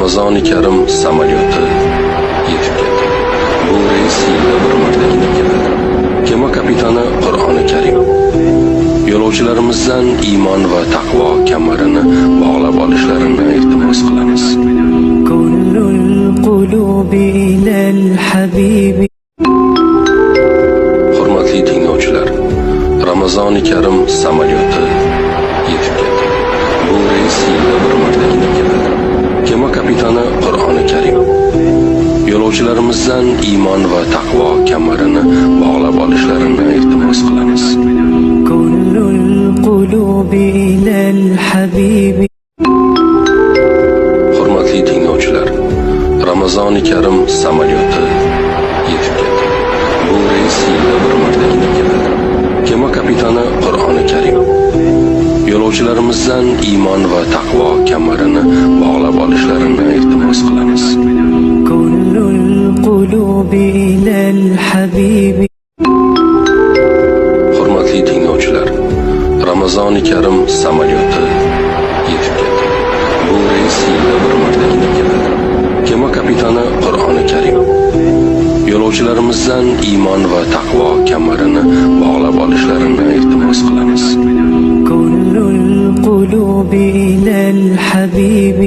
Ramazoni Karim samolyoti yetib keldi. Bu reys yilda bir martagina keladi. Kema kapitani Qur'oni Karim. Yo'lovchilarimizdan iymon va taqvo kamarini bog'lab olishlarini iltimos qilamiz. Kullul qulubi ilal habibi. Hurmatli tinglovchilar, Ramazoni Karim samolyoti yetib keldi. Bu reys yilda bir martagina keladi. Kema kapitani Qur'oni Karim. Yo'lovchilarimizdan iymon va taqvo kamarini bog'lab olishlarini iltimos qilamiz. Kullul qulubi ilal habibi. Hurmatli tinglovchilar, Ramazoni Karim samolyoti yetib keldi. Bu reys yilda bir martagina keladi. Kema kapitani Qur'oni Karim. Yo'lovchilarimizdan iymon va taqvo kamarini bog'lab olishlarini iltimos qilamiz. Kullul qulubi ilal habibi. Hurmatli tinglovchilar, Ramazoni Karim samolyoti yetib keldi. Bu reys yilda bir martagina keladi. Kema kapitani Qur'oni Karim. Yo'lovchilarimizdan iymon va taqvo kamarini bog'lab olishlarini iltimos qilamiz. Kullul qulubi ilal habibi.